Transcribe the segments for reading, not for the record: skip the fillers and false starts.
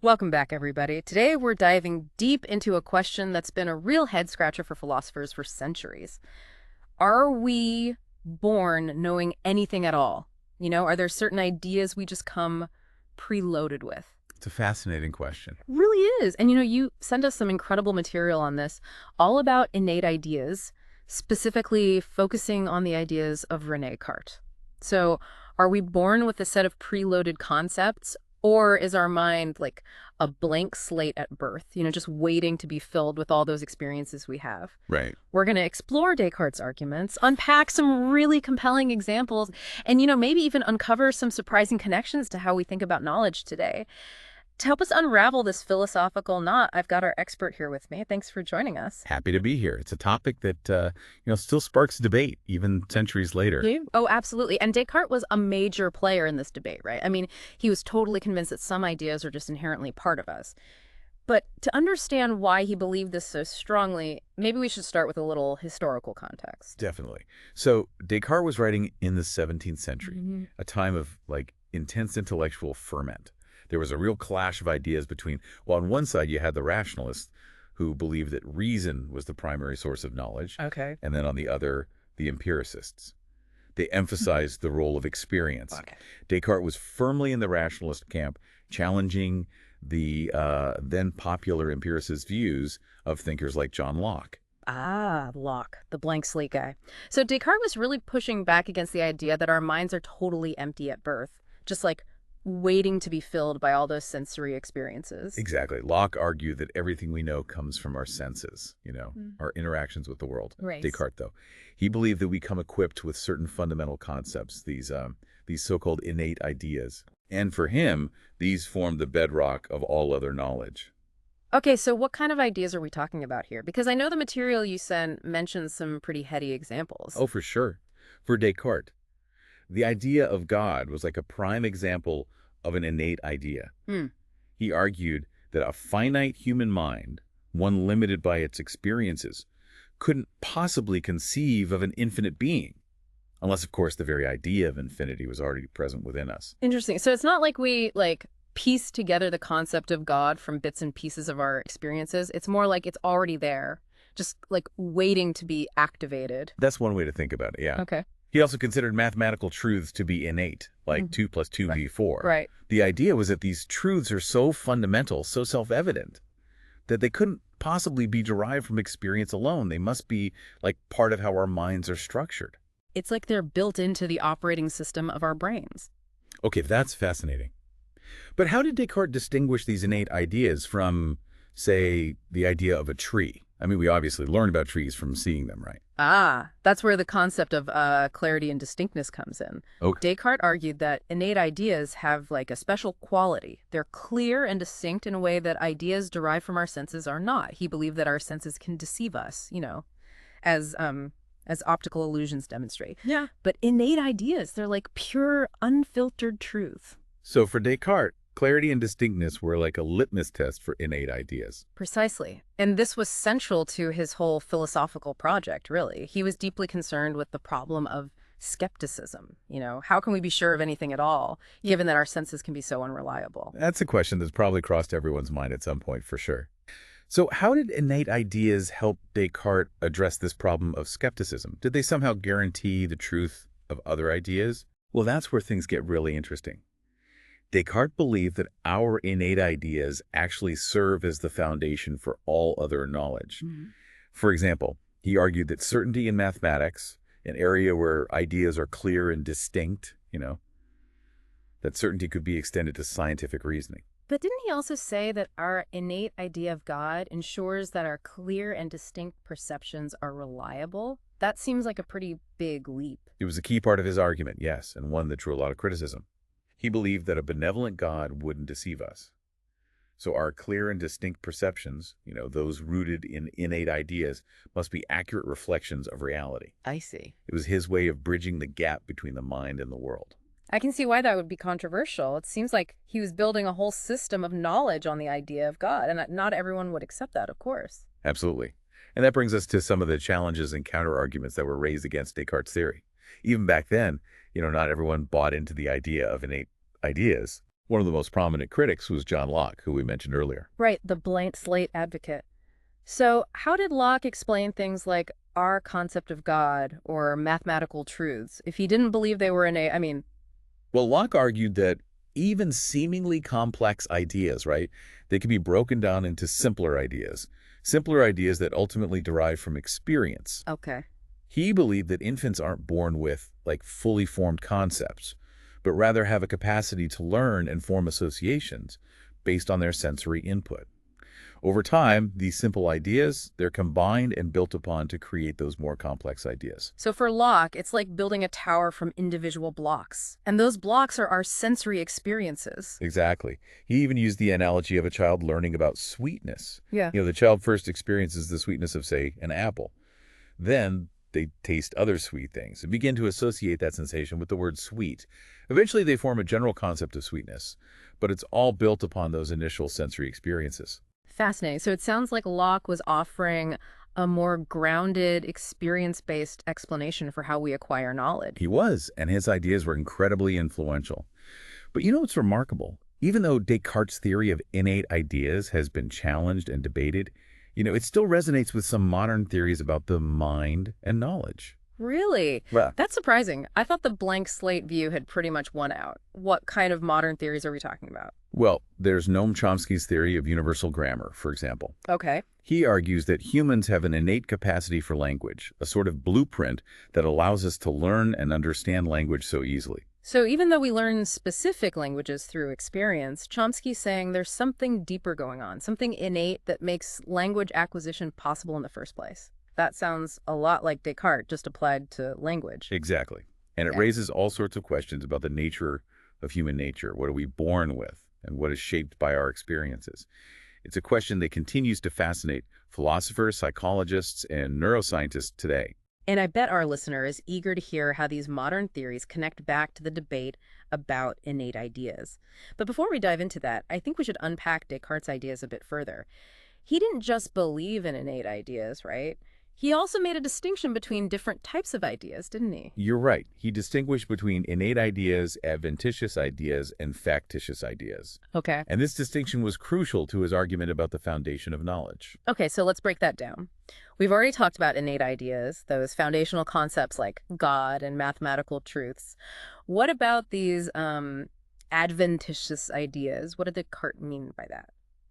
Welcome back, everybody. Today we're diving deep into a question that's been a real head-scratcher for philosophers for centuries. Are we born knowing anything at all? Are there certain ideas we just come preloaded with? It's a fascinating question. Really is. And you sent us some incredible material on this, all about innate ideas, specifically focusing on the ideas of René Descartes. So, are we born with a set of preloaded concepts, or is our mind like a blank slate at birth, just waiting to be filled with all those experiences we have? Right. We're going to explore Descartes' arguments, unpack some really compelling examples, and, maybe even uncover some surprising connections to how we think about knowledge today. To help us unravel this philosophical knot, I've got our expert here with me. Thanks for joining us. Happy to be here. It's a topic that, still sparks debate even centuries later. Yeah. Oh, absolutely. And Descartes was a major player in this debate, right? I mean, he was totally convinced that some ideas are just inherently part of us. But to understand why he believed this so strongly, maybe we should start with a little historical context. Definitely. So Descartes was writing in the 17th century, a time of intense intellectual ferment. There was a real clash of ideas between, well, on one side you had the rationalists who believed that reason was the primary source of knowledge. Okay. And then on the other, the empiricists. They emphasized the role of experience. Okay. Descartes was firmly in the rationalist camp, challenging the then popular empiricist views of thinkers like John Locke. Ah, Locke, the blank slate guy. So Descartes was really pushing back against the idea that our minds are totally empty at birth, just like waiting to be filled by all those sensory experiences. Exactly. Locke argued that everything we know comes from our senses, our interactions with the world. Right. Descartes, though, he believed that we come equipped with certain fundamental concepts, these so-called innate ideas. And for him, these formed the bedrock of all other knowledge. Okay, so what kind of ideas are we talking about here? Because I know the material you sent mentions some pretty heady examples. Oh, for sure. For Descartes, the idea of God was like a prime example of an innate idea. He argued that a finite human mind, one limited by its experiences, couldn't possibly conceive of an infinite being, unless, of course, the very idea of infinity was already present within us. Interesting. So it's not like we piece together the concept of God from bits and pieces of our experiences. It's more like it's already there, just waiting to be activated. That's one way to think about it, yeah. Okay. He also considered mathematical truths to be innate, like 2 + 2 = 4. Right. The idea was that these truths are so fundamental, so self-evident, that they couldn't possibly be derived from experience alone. They must be part of how our minds are structured. It's like they're built into the operating system of our brains. Okay, that's fascinating. But how did Descartes distinguish these innate ideas from, say, the idea of a tree? I mean, we obviously learn about trees from seeing them, right? Ah, that's where the concept of clarity and distinctness comes in. Okay. Descartes argued that innate ideas have a special quality. They're clear and distinct in a way that ideas derived from our senses are not. He believed that our senses can deceive us, as optical illusions demonstrate. Yeah. But innate ideas, they're like pure, unfiltered truth. So for Descartes, clarity and distinctness were like a litmus test for innate ideas. Precisely. And this was central to his whole philosophical project, really. He was deeply concerned with the problem of skepticism. How can we be sure of anything at all, given that our senses can be so unreliable? That's a question that's probably crossed everyone's mind at some point, for sure. So how did innate ideas help Descartes address this problem of skepticism? Did they somehow guarantee the truth of other ideas? Well, that's where things get really interesting. Descartes believed that our innate ideas actually serve as the foundation for all other knowledge. For example, he argued that certainty in mathematics, an area where ideas are clear and distinct, that certainty could be extended to scientific reasoning. But didn't he also say that our innate idea of God ensures that our clear and distinct perceptions are reliable? That seems like a pretty big leap. It was a key part of his argument, yes, and one that drew a lot of criticism. He believed that a benevolent God wouldn't deceive us. So our clear and distinct perceptions, those rooted in innate ideas, must be accurate reflections of reality. I see. It was his way of bridging the gap between the mind and the world. I can see why that would be controversial. It seems like he was building a whole system of knowledge on the idea of God, and not everyone would accept that, of course. Absolutely. And that brings us to some of the challenges and counter-arguments that were raised against Descartes' theory. Even back then, not everyone bought into the idea of innate ideas. One of the most prominent critics was John Locke, who we mentioned earlier. Right, the blank slate advocate. So how did Locke explain things like our concept of God or mathematical truths if he didn't believe they were innate? I mean, Well, Locke argued that even seemingly complex ideas, right, they can be broken down into simpler ideas that ultimately derive from experience. okay. He believed that infants aren't born with, like, fully formed concepts, but rather have a capacity to learn and form associations based on their sensory input. Over time, these simple ideas, they're combined and built upon to create those more complex ideas. So for Locke, it's like building a tower from individual blocks. And those blocks are our sensory experiences. Exactly. He even used the analogy of a child learning about sweetness. Yeah. The child first experiences the sweetness of, say, an apple. Then they taste other sweet things and begin to associate that sensation with the word sweet. Eventually, they form a general concept of sweetness, but it's all built upon those initial sensory experiences. Fascinating. So it sounds like Locke was offering a more grounded, experience-based explanation for how we acquire knowledge. He was, and his ideas were incredibly influential. But what's remarkable? Even though Descartes' theory of innate ideas has been challenged and debated, it still resonates with some modern theories about the mind and knowledge. Really? Well, That's surprising. I thought the blank slate view had pretty much won out. What kind of modern theories are we talking about? well, there's Noam Chomsky's theory of universal grammar, for example. Okay. He argues that humans have an innate capacity for language, a sort of blueprint that allows us to learn and understand language so easily. So even though we learn specific languages through experience, Chomsky's saying there's something deeper going on, something innate that makes language acquisition possible in the first place. That sounds a lot like Descartes, just applied to language. Exactly. And it Okay. raises all sorts of questions about the nature of human nature. What are we born with? And what is shaped by our experiences? It's a question that continues to fascinate philosophers, psychologists, and neuroscientists today. And I bet our listener is eager to hear how these modern theories connect back to the debate about innate ideas. But before we dive into that, I think we should unpack Descartes' ideas a bit further. He didn't just believe in innate ideas, right? He also made a distinction between different types of ideas, didn't he? You're right. He distinguished between innate ideas, adventitious ideas, and factitious ideas. Okay. And this distinction was crucial to his argument about the foundation of knowledge. Okay, so let's break that down. We've already talked about innate ideas, those foundational concepts like God and mathematical truths. What about these adventitious ideas? What did Descartes mean by that?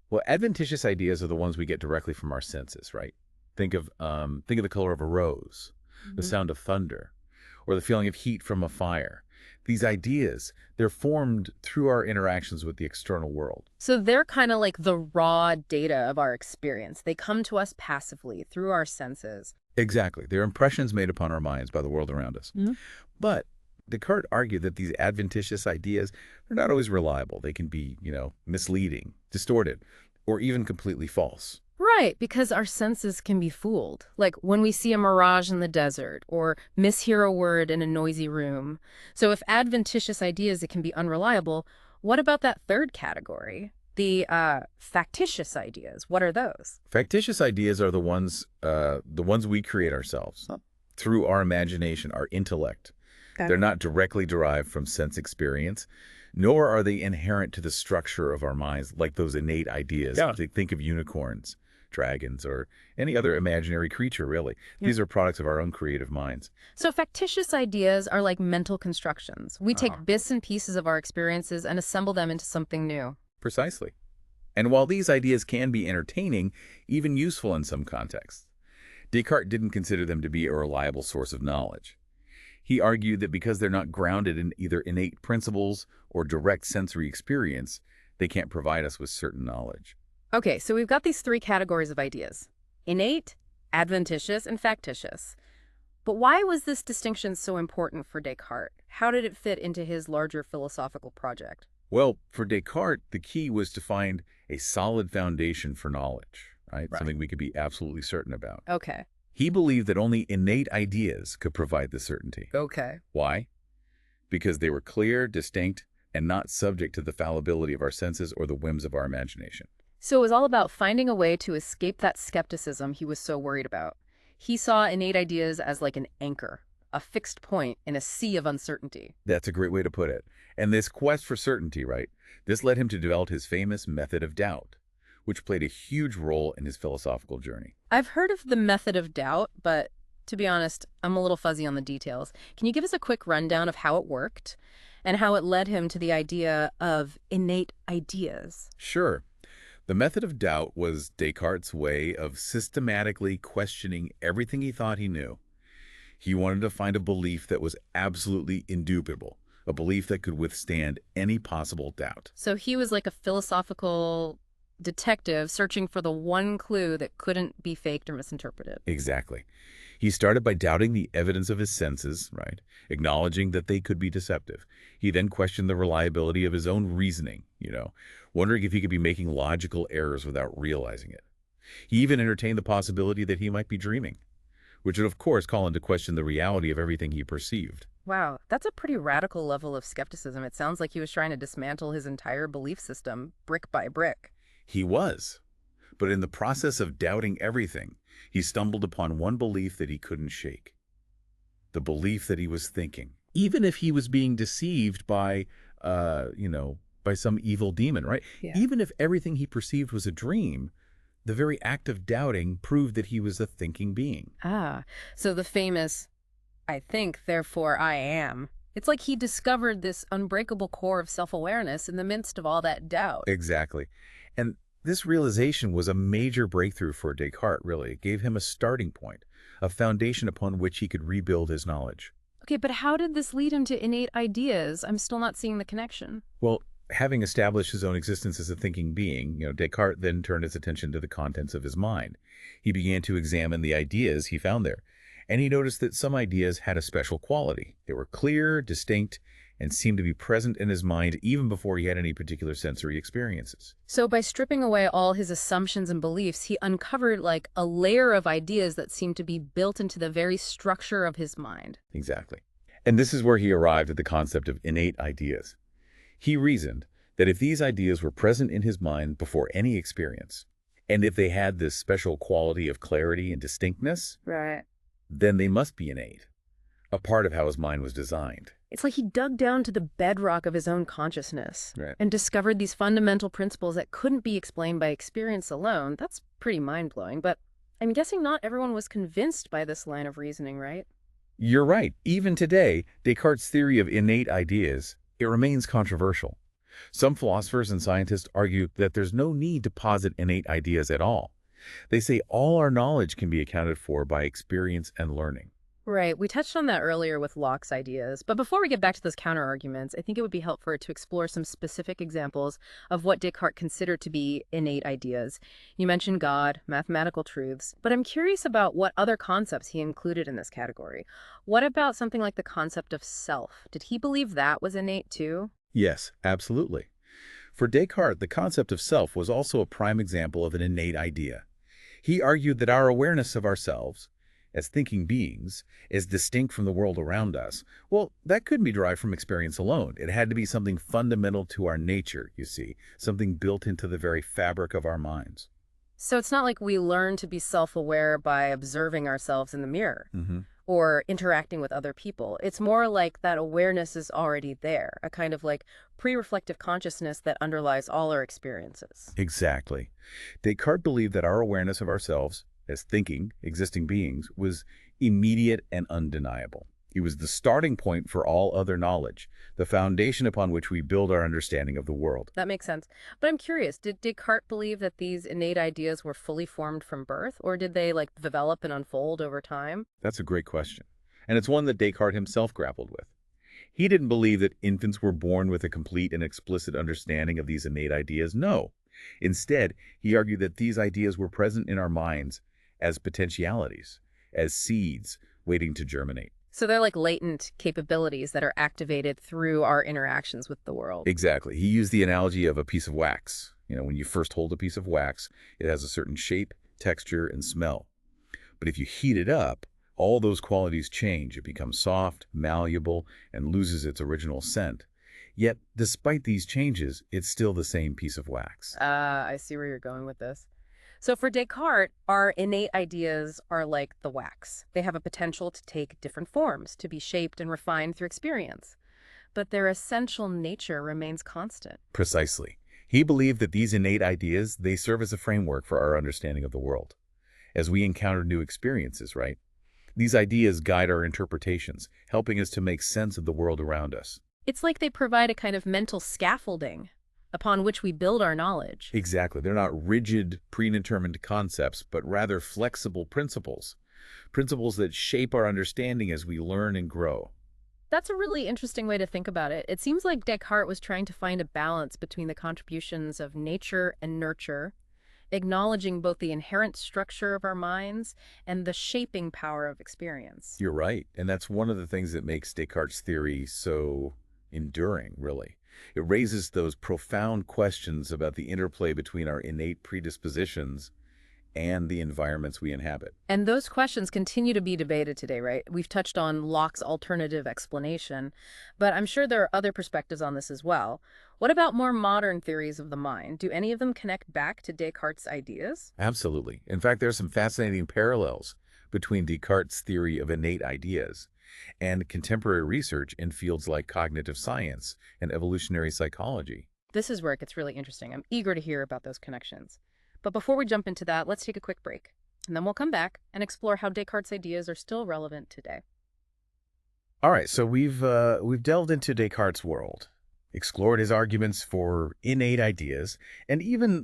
Well, adventitious ideas are the ones we get directly from our senses, right? Think of the color of a rose, the Mhm. sound of thunder, or the feeling of heat from a fire. These ideas, they're formed through our interactions with the external world. So they're kind of like the raw data of our experience. They come to us passively through our senses. Exactly. They're impressions made upon our minds by the world around us. Mhm. But Descartes argued that these adventitious ideas are not always reliable. They can be, misleading, distorted, or even completely false. Right, because our senses can be fooled. Like when we see a mirage in the desert or mishear a word in a noisy room. So if adventitious ideas it can be unreliable, what about that third category? The factitious ideas. What are those? Factitious ideas are the ones we create ourselves through our imagination, our intellect. Okay. They're not directly derived from sense experience, nor are they inherent to the structure of our minds, like those innate ideas. Yeah. Think of unicorns, dragons, or any other imaginary creature, really. Yeah. These are products of our own creative minds. So factitious ideas are like mental constructions. We take Uh-huh. bits and pieces of our experiences and assemble them into something new. Precisely. And while these ideas can be entertaining, even useful in some contexts, Descartes didn't consider them to be a reliable source of knowledge. He argued that because they're not grounded in either innate principles or direct sensory experience, they can't provide us with certain knowledge. Okay, so we've got these three categories of ideas: innate, adventitious, and factitious. But why was this distinction so important for Descartes? How did it fit into his larger philosophical project? Well, for Descartes, the key was to find a solid foundation for knowledge, right? Right. Something we could be absolutely certain about. Okay. He believed that only innate ideas could provide the certainty. Okay. Why? Because they were clear, distinct, and not subject to the fallibility of our senses or the whims of our imagination. So it was all about finding a way to escape that skepticism he was so worried about. He saw innate ideas as like an anchor, a fixed point in a sea of uncertainty. That's a great way to put it. And this quest for certainty, right? This led him to develop his famous method of doubt, which played a huge role in his philosophical journey. I've heard of the method of doubt, but to be honest, I'm a little fuzzy on the details. Can you give us a quick rundown of how it worked and how it led him to the idea of innate ideas? Sure, the method of doubt was Descartes' way of systematically questioning everything he thought he knew. He wanted to find a belief that was absolutely indubitable, a belief that could withstand any possible doubt. So he was like a philosophical detective searching for the one clue that couldn't be faked or misinterpreted. Exactly. He started by doubting the evidence of his senses, right? Acknowledging that they could be deceptive. He then questioned the reliability of his own reasoning, wondering if he could be making logical errors without realizing it. He even entertained the possibility that he might be dreaming, which would of course call into question the reality of everything he perceived. Wow, that's a pretty radical level of skepticism. It sounds like he was trying to dismantle his entire belief system brick by brick. He was. But in the process of doubting everything, he stumbled upon one belief that he couldn't shake. The belief that he was thinking. Even if he was being deceived by, by some evil demon, right? Yeah. Even if everything he perceived was a dream, the very act of doubting proved that he was a thinking being. Ah, so the famous, I think, therefore I am. It's like he discovered this unbreakable core of self-awareness in the midst of all that doubt. Exactly. And this realization was a major breakthrough for Descartes, really. It gave him a starting point, a foundation upon which he could rebuild his knowledge. Okay, but how did this lead him to innate ideas? I'm still not seeing the connection. Well, having established his own existence as a thinking being, Descartes then turned his attention to the contents of his mind. He began to examine the ideas he found there, and he noticed that some ideas had a special quality. They were clear, distinct, and seemed to be present in his mind even before he had any particular sensory experiences. So by stripping away all his assumptions and beliefs, he uncovered like a layer of ideas that seemed to be built into the very structure of his mind. Exactly. And this is where he arrived at the concept of innate ideas. He reasoned that if these ideas were present in his mind before any experience, and if they had this special quality of clarity and distinctness, Right. then they must be innate, a part of how his mind was designed. It's like he dug down to the bedrock of his own consciousness Right. and discovered these fundamental principles that couldn't be explained by experience alone. That's pretty mind-blowing, but I'm guessing not everyone was convinced by this line of reasoning, right? You're right. Even today, Descartes' theory of innate ideas, it remains controversial. Some philosophers and scientists argue that there's no need to posit innate ideas at all. They say all our knowledge can be accounted for by experience and learning. Right. We touched on that earlier with Locke's ideas. But before we get back to those counter-arguments, I think it would be helpful to explore some specific examples of what Descartes considered to be innate ideas. You mentioned God, mathematical truths, but I'm curious about what other concepts he included in this category. What about something like the concept of self? Did he believe that was innate too? Yes, absolutely. For Descartes, the concept of self was also a prime example of an innate idea. He argued that our awareness of ourselves, as thinking beings, is distinct from the world around us. Well, that couldn't be derived from experience alone. It had to be something fundamental to our nature, you see, something built into the very fabric of our minds. So it's not like we learn to be self-aware by observing ourselves in the mirror Mm-hmm. or interacting with other people. It's more like that awareness is already there, a kind of like pre-reflective consciousness that underlies all our experiences. Exactly. Descartes believed that our awareness of ourselves, as thinking, existing beings, was immediate and undeniable. It was the starting point for all other knowledge, the foundation upon which we build our understanding of the world. That makes sense. But I'm curious, did Descartes believe that these innate ideas were fully formed from birth, or did they like develop and unfold over time? That's a great question, and it's one that Descartes himself grappled with. He didn't believe that infants were born with a complete and explicit understanding of these innate ideas. No. Instead, he argued that these ideas were present in our minds as potentialities, as seeds waiting to germinate. So they're like latent capabilities that are activated through our interactions with the world. Exactly. He used the analogy of a piece of wax. When you first hold a piece of wax, it has a certain shape, texture, and smell. But if you heat it up, all those qualities change. It becomes soft, malleable, and loses its original scent. Yet, despite these changes, it's still the same piece of wax. I see where you're going with this. So for Descartes, our innate ideas are like the wax. They have a potential to take different forms, to be shaped and refined through experience. but their essential nature remains constant. Precisely. He believed that these innate ideas, they serve as a framework for our understanding of the world. As we encounter new experiences, right? These ideas guide our interpretations, helping us to make sense of the world around us. It's like they provide a kind of mental scaffolding upon which we build our knowledge. Exactly. They're not rigid, predetermined concepts, but rather flexible principles. Principles that shape our understanding as we learn and grow. That's a really interesting way to think about it. It seems like Descartes was trying to find a balance between the contributions of nature and nurture, acknowledging both the inherent structure of our minds and the shaping power of experience. You're right. And that's one of the things that makes Descartes' theory so enduring, really. It raises those profound questions about the interplay between our innate predispositions and the environments we inhabit. And those questions continue to be debated today, right? We've touched on Locke's alternative explanation, but I'm sure there are other perspectives on this as well. What about more modern theories of the mind? Do any of them connect back to Descartes' ideas? Absolutely. In fact, there are some fascinating parallels between Descartes' theory of innate ideas and contemporary research in fields like cognitive science and evolutionary psychology. This is where it gets really interesting. I'm eager to hear about those connections. But before we jump into that, let's take a quick break, and then we'll come back and explore how Descartes' ideas are still relevant today. All right, so we've delved into Descartes' world, explored his arguments for innate ideas, and even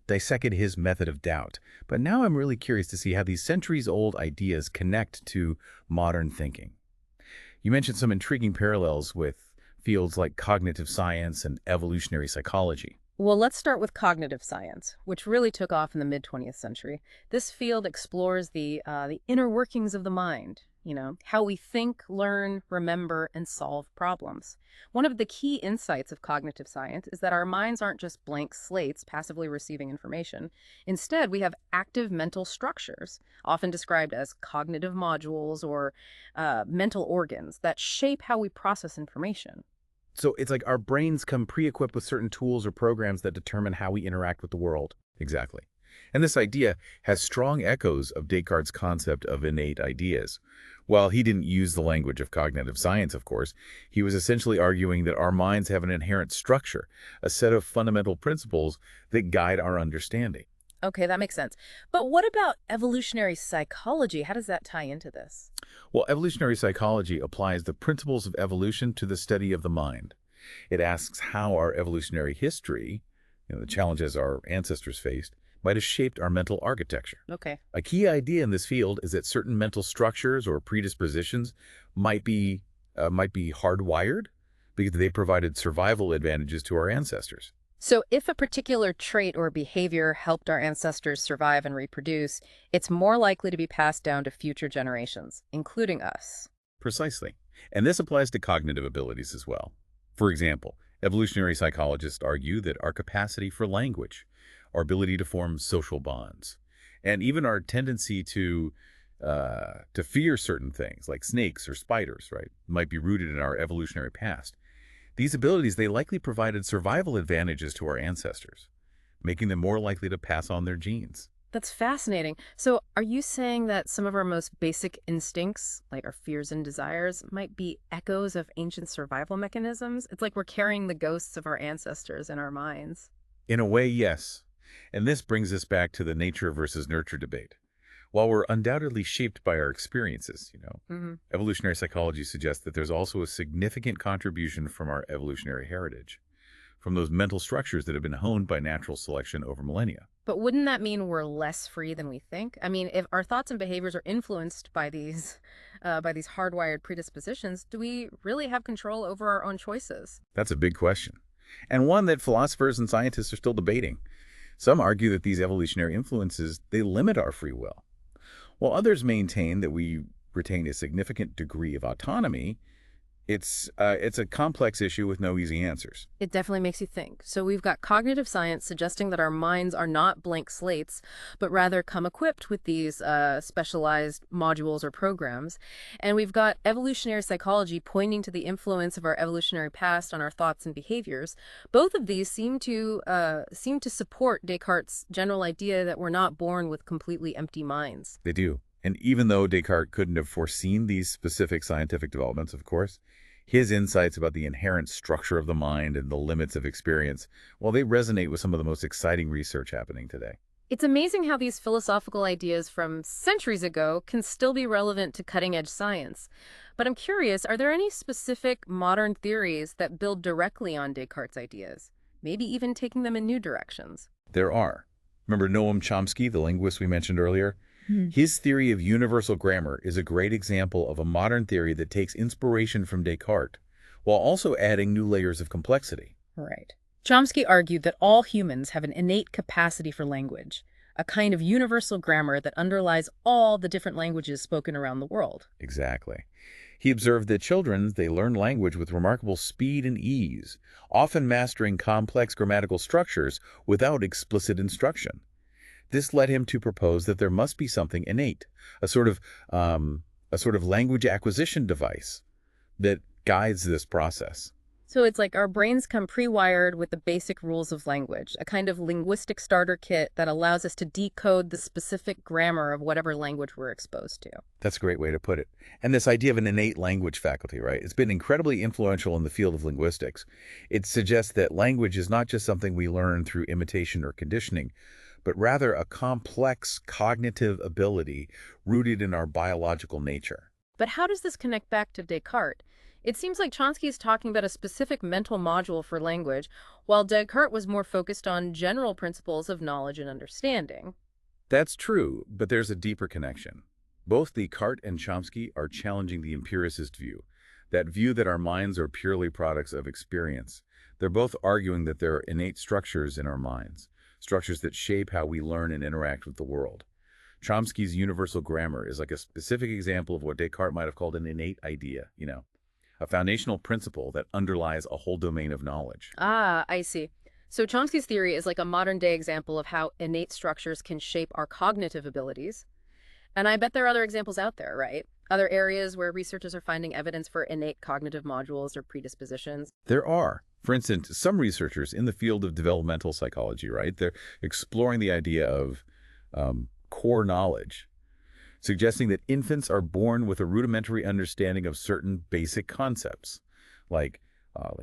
dissected his method of doubt. But now I'm really curious to see how these centuries-old ideas connect to modern thinking. You mentioned some intriguing parallels with fields like cognitive science and evolutionary psychology. Well, let's start with cognitive science, which really took off in the mid-20th century. This field explores the inner workings of the mind, how we think, learn, remember, and solve problems. One of the key insights of cognitive science is that our minds aren't just blank slates passively receiving information. Instead, we have active mental structures, often described as cognitive modules or mental organs that shape how we process information. So it's like our brains come pre-equipped with certain tools or programs that determine how we interact with the world. Exactly. And this idea has strong echoes of Descartes' concept of innate ideas. While he didn't use the language of cognitive science, of course, he was essentially arguing that our minds have an inherent structure, a set of fundamental principles that guide our understanding. Okay, that makes sense. But what about evolutionary psychology? How does that tie into this? Well, evolutionary psychology applies the principles of evolution to the study of the mind. It asks how our evolutionary history, the challenges our ancestors faced, might have shaped our mental architecture. Okay. A key idea in this field is that certain mental structures or predispositions might be hardwired because they provided survival advantages to our ancestors. So if a particular trait or behavior helped our ancestors survive and reproduce, it's more likely to be passed down to future generations, including us. Precisely. And this applies to cognitive abilities as well. For example, evolutionary psychologists argue that our capacity for language, our ability to form social bonds, and even our tendency to fear certain things like snakes or spiders, right, might be rooted in our evolutionary past. These abilities, they likely provided survival advantages to our ancestors, making them more likely to pass on their genes. That's fascinating. So are you saying that some of our most basic instincts, like our fears and desires, might be echoes of ancient survival mechanisms? It's like we're carrying the ghosts of our ancestors in our minds. In a way, yes. And this brings us back to the nature versus nurture debate. While we're undoubtedly shaped by our experiences, evolutionary psychology suggests that there's also a significant contribution from our evolutionary heritage, from those mental structures that have been honed by natural selection over millennia. But wouldn't that mean we're less free than we think? I mean, if our thoughts and behaviors are influenced by these hardwired predispositions, do we really have control over our own choices? That's a big question, and one that philosophers and scientists are still debating. Some argue that these evolutionary influences, they limit our free will, while others maintain that we retain a significant degree of autonomy. It's a complex issue with no easy answers. It definitely makes you think. So we've got cognitive science suggesting that our minds are not blank slates, but rather come equipped with these specialized modules or programs. And we've got evolutionary psychology pointing to the influence of our evolutionary past on our thoughts and behaviors. Both of these seem to support Descartes' general idea that we're not born with completely empty minds. They do. And even though Descartes couldn't have foreseen these specific scientific developments, of course, His insights about the inherent structure of the mind and the limits of experience, well, they resonate with some of the most exciting research happening today. It's amazing how these philosophical ideas from centuries ago can still be relevant to cutting-edge science. But I'm curious, are there any specific modern theories that build directly on Descartes' ideas, maybe even taking them in new directions? There are. Remember Noam Chomsky, the linguist we mentioned earlier? Hmm. His theory of universal grammar is a great example of a modern theory that takes inspiration from Descartes, while also adding new layers of complexity. Right. Chomsky argued that all humans have an innate capacity for language, a kind of universal grammar that underlies all the different languages spoken around the world. Exactly. He observed that children, they learn language with remarkable speed and ease, often mastering complex grammatical structures without explicit instruction. This led him to propose that there must be something innate, a sort of, a sort of language acquisition device that guides this process. So it's like our brains come pre-wired with the basic rules of language, a kind of linguistic starter kit that allows us to decode the specific grammar of whatever language we're exposed to. That's a great way to put it. And this idea of an innate language faculty, right? It's been incredibly influential in the field of linguistics. It suggests that language is not just something we learn through imitation or conditioning, but rather a complex cognitive ability rooted in our biological nature. But how does this connect back to Descartes? It seems like Chomsky is talking about a specific mental module for language, while Descartes was more focused on general principles of knowledge and understanding. That's true, but there's a deeper connection. Both Descartes and Chomsky are challenging the empiricist view, that view that our minds are purely products of experience. They're both arguing that there are innate structures in our minds, structures that shape how we learn and interact with the world. Chomsky's universal grammar is like a specific example of what Descartes might have called an innate idea, a foundational principle that underlies a whole domain of knowledge. Ah, I see. So Chomsky's theory is like a modern-day example of how innate structures can shape our cognitive abilities. And I bet there are other examples out there, right? Other areas where researchers are finding evidence for innate cognitive modules or predispositions. There are. For instance, some researchers in the field of developmental psychology, right? They're exploring the idea of core knowledge, suggesting that infants are born with a rudimentary understanding of certain basic concepts, like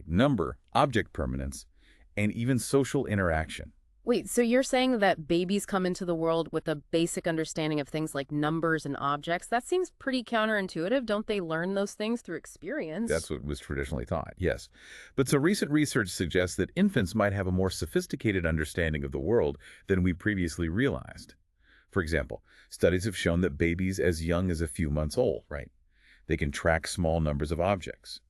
number, object permanence, and even social interaction. Wait, so you're saying that babies come into the world with a basic understanding of things like numbers and objects? That seems pretty counterintuitive. Don't they learn those things through experience? That's what was traditionally thought, yes. But some recent research suggests that infants might have a more sophisticated understanding of the world than we previously realized. For example, studies have shown that babies as young as a few months old, right? They can track small numbers of objects,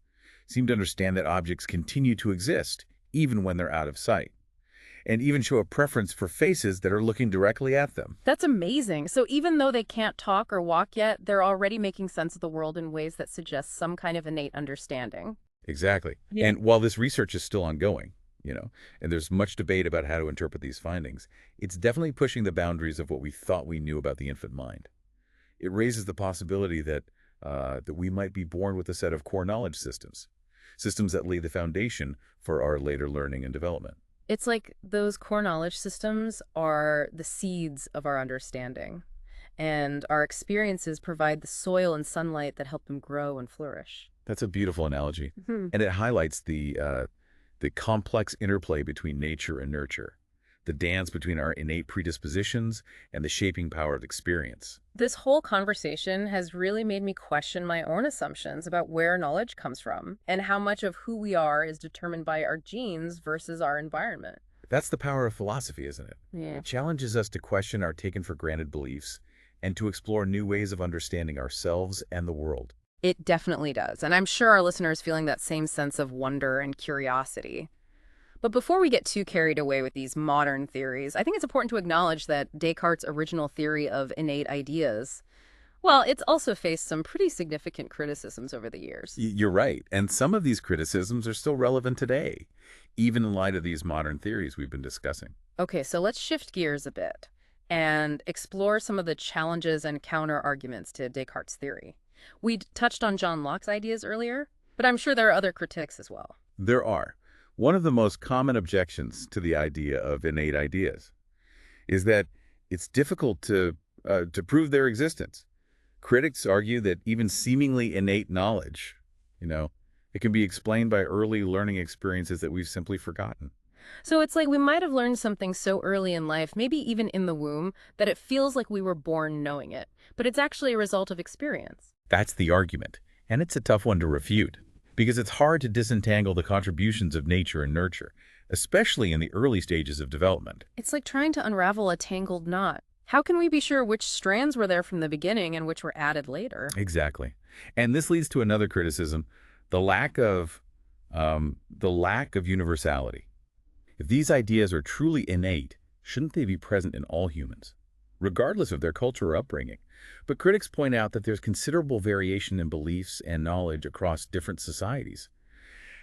seem to understand that objects continue to exist even when they're out of sight, and even show a preference for faces that are looking directly at them. That's amazing. So even though they can't talk or walk yet, they're already making sense of the world in ways that suggest some kind of innate understanding. Exactly. Yeah. And while this research is still ongoing, and there's much debate about how to interpret these findings, it's definitely pushing the boundaries of what we thought we knew about the infant mind. It raises the possibility that we might be born with a set of core knowledge systems, systems that lay the foundation for our later learning and development. It's like those core knowledge systems are the seeds of our understanding, and our experiences provide the soil and sunlight that help them grow and flourish. That's a beautiful analogy, Hmm. and it highlights the complex interplay between nature and nurture, the dance between our innate predispositions and the shaping power of experience. This whole conversation has really made me question my own assumptions about where knowledge comes from and how much of who we are is determined by our genes versus our environment. That's the power of philosophy, isn't it? Yeah. It challenges us to question our taken-for-granted beliefs and to explore new ways of understanding ourselves and the world. It definitely does. And I'm sure our listeners feeling that same sense of wonder and curiosity. But before we get too carried away with these modern theories, I think it's important to acknowledge that Descartes' original theory of innate ideas, well, it's also faced some pretty significant criticisms over the years. You're right, and some of these criticisms are still relevant today, even in light of these modern theories we've been discussing. Okay, so let's shift gears a bit and explore some of the challenges and counter-arguments to Descartes' theory. We touched on John Locke's ideas earlier, but I'm sure there are other critics as well. There are. One of the most common objections to the idea of innate ideas is that it's difficult to prove their existence. Critics argue that even seemingly innate knowledge, It can be explained by early learning experiences that we've simply forgotten. So it's like we might have learned something so early in life, maybe even in the womb, that it feels like we were born knowing it. But it's actually a result of experience. That's the argument, and it's a tough one to refute, because it's hard to disentangle the contributions of nature and nurture, especially in the early stages of development. It's like trying to unravel a tangled knot. How can we be sure which strands were there from the beginning and which were added later? Exactly. And this leads to another criticism, the lack of universality. If these ideas are truly innate, shouldn't they be present in all humans, regardless of their culture or upbringing? But critics point out that there's considerable variation in beliefs and knowledge across different societies.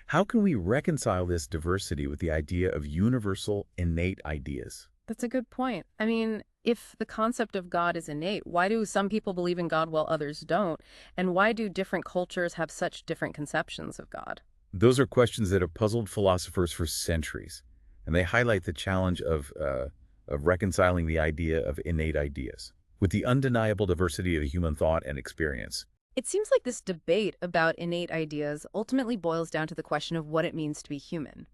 How can we reconcile this diversity with the idea of universal, innate ideas? That's a good point. I mean, if the concept of God is innate, why do some people believe in God while others don't? And why do different cultures have such different conceptions of God? Those are questions that have puzzled philosophers for centuries, and they highlight the challenge of reconciling the idea of innate ideas with the undeniable diversity of human thought and experience. It seems like this debate about innate ideas ultimately boils down to the question of what it means to be human.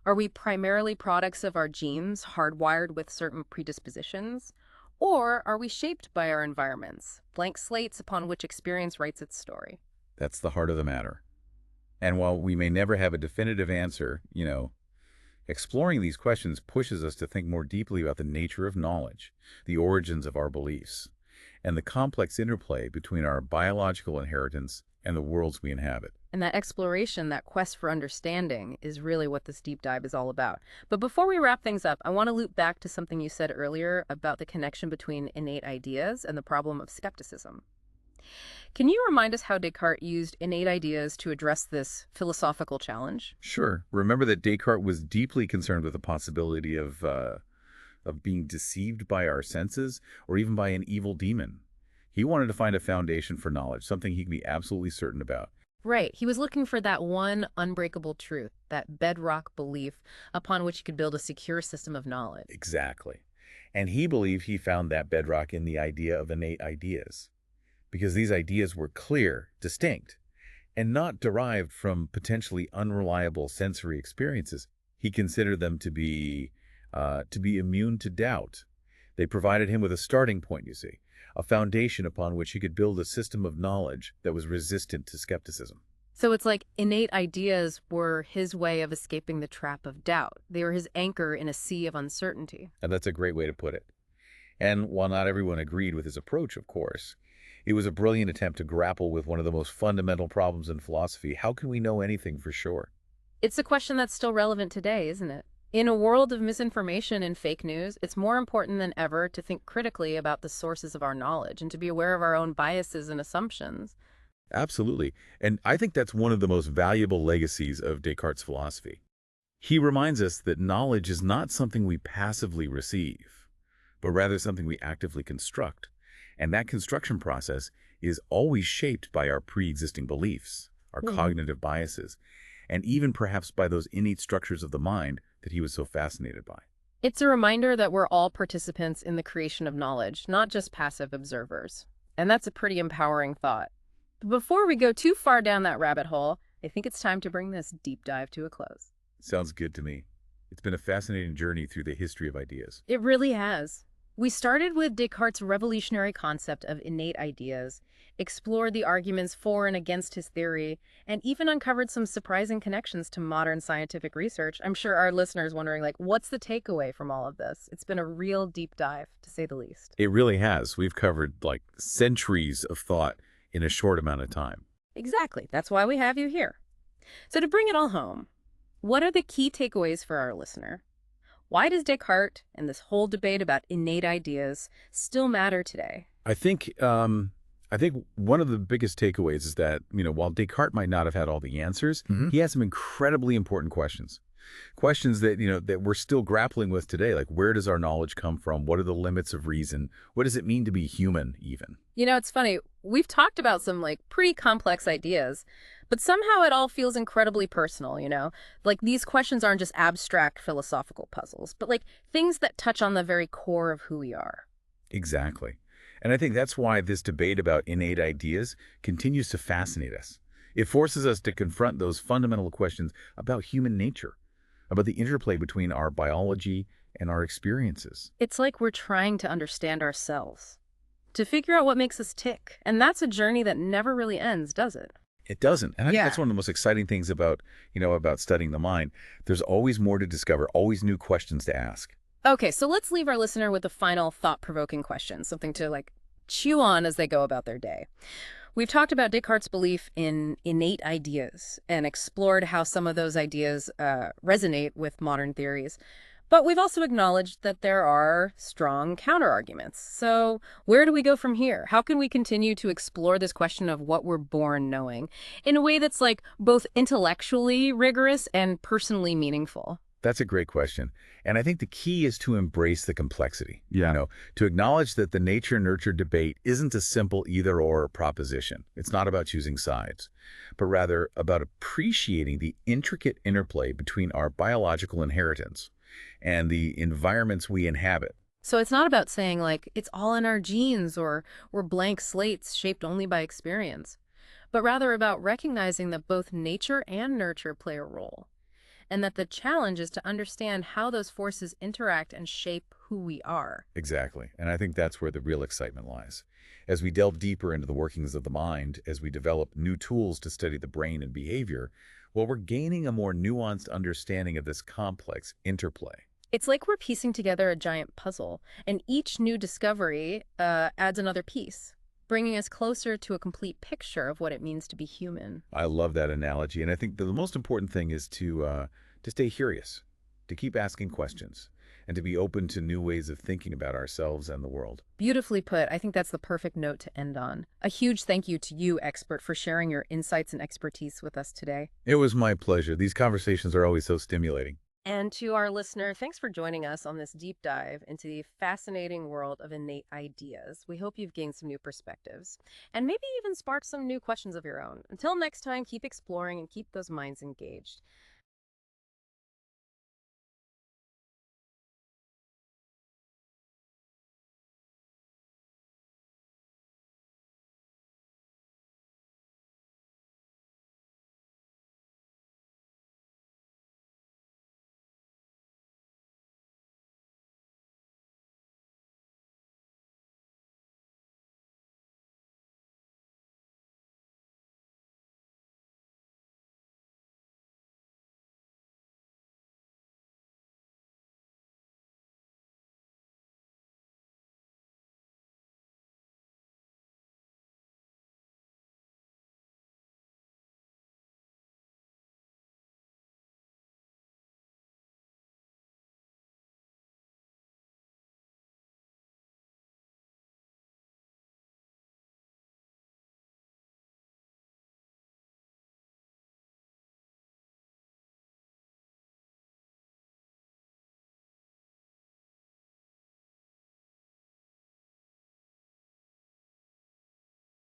Are we primarily products of our genes, hardwired with certain predispositions? Or are we shaped by our environments, blank slates upon which experience writes its story? That's the heart of the matter. And while we may never have a definitive answer, exploring these questions pushes us to think more deeply about the nature of knowledge, the origins of our beliefs, and the complex interplay between our biological inheritance and the worlds we inhabit. And that exploration, that quest for understanding, is really what this deep dive is all about. But before we wrap things up, I want to loop back to something you said earlier about the connection between innate ideas and the problem of skepticism. Can you remind us how Descartes used innate ideas to address this philosophical challenge? Sure. Remember that Descartes was deeply concerned with the possibility of being deceived by our senses or even by an evil demon. He wanted to find a foundation for knowledge, something he could be absolutely certain about. Right. He was looking for that one unbreakable truth, that bedrock belief upon which he could build a secure system of knowledge. Exactly. And he believed he found that bedrock in the idea of innate ideas, because these ideas were clear, distinct, and not derived from potentially unreliable sensory experiences. He considered them to be immune to doubt. They provided him with a starting point, you see, a foundation upon which he could build a system of knowledge that was resistant to skepticism. So it's like innate ideas were his way of escaping the trap of doubt. They were his anchor in a sea of uncertainty. And that's a great way to put it. And while not everyone agreed with his approach, of course, it was a brilliant attempt to grapple with one of the most fundamental problems in philosophy. How can we know anything for sure? It's a question that's still relevant today, isn't it? In a world of misinformation and fake news, it's more important than ever to think critically about the sources of our knowledge and to be aware of our own biases and assumptions. Absolutely. And I think that's one of the most valuable legacies of Descartes' philosophy. He reminds us that knowledge is not something we passively receive, but rather something we actively construct. And that construction process is always shaped by our pre-existing beliefs, our cognitive biases, and even perhaps by those innate structures of the mind that he was so fascinated by. It's a reminder that we're all participants in the creation of knowledge, not just passive observers. And that's a pretty empowering thought. But before we go too far down that rabbit hole, I think it's time to bring this deep dive to a close. Sounds good to me. It's been a fascinating journey through the history of ideas. It really has. We started with Descartes' revolutionary concept of innate ideas, explored the arguments for and against his theory, and even uncovered some surprising connections to modern scientific research. I'm sure our listeners wondering, what's the takeaway from all of this? It's been a real deep dive, to say the least. It really has. We've covered centuries of thought in a short amount of time. Exactly. That's why we have you here. So to bring it all home, what are the key takeaways for our listener? Why does Descartes and this whole debate about innate ideas still matter today? I think one of the biggest takeaways is that, while Descartes might not have had all the answers, he has some incredibly important questions. Questions that, that we're still grappling with today, like where does our knowledge come from? What are the limits of reason? What does it mean to be human, even? It's funny. We've talked about some pretty complex ideas, but somehow it all feels incredibly personal, These questions aren't just abstract philosophical puzzles, but things that touch on the very core of who we are. Exactly. And I think that's why this debate about innate ideas continues to fascinate us. It forces us to confront those fundamental questions about human nature, about the interplay between our biology and our experiences. It's like we're trying to understand ourselves, to figure out what makes us tick. And that's a journey that never really ends, does it? It doesn't. And I think that's Yeah. one of the most exciting things about, about studying the mind. There's always more to discover, always new questions to ask. Okay, so let's leave our listener with a final thought-provoking question, something to chew on as they go about their day. We've talked about Descartes' belief in innate ideas and explored how some of those ideas resonate with modern theories. But we've also acknowledged that there are strong counterarguments. So where do we go from here? How can we continue to explore this question of what we're born knowing in a way that's both intellectually rigorous and personally meaningful? That's a great question. And I think the key is to embrace the complexity. Yeah. To acknowledge that the nature-nurture debate isn't a simple either-or proposition. It's not about choosing sides, but rather about appreciating the intricate interplay between our biological inheritance and the environments we inhabit. So it's not about saying it's all in our genes or we're blank slates shaped only by experience, but rather about recognizing that both nature and nurture play a role, and that the challenge is to understand how those forces interact and shape who we are. Exactly. And I think that's where the real excitement lies. As we delve deeper into the workings of the mind, as we develop new tools to study the brain and behavior, well, we're gaining a more nuanced understanding of this complex interplay. It's like we're piecing together a giant puzzle, and each new discovery adds another piece, bringing us closer to a complete picture of what it means to be human. I love that analogy. And I think the most important thing is to stay curious, to keep asking questions, and to be open to new ways of thinking about ourselves and the world. Beautifully put. I think that's the perfect note to end on. A huge thank you to you, expert, for sharing your insights and expertise with us today. It was my pleasure. These conversations are always so stimulating. And to our listener, thanks for joining us on this deep dive into the fascinating world of innate ideas. We hope you've gained some new perspectives and maybe even sparked some new questions of your own. Until next time, keep exploring and keep those minds engaged.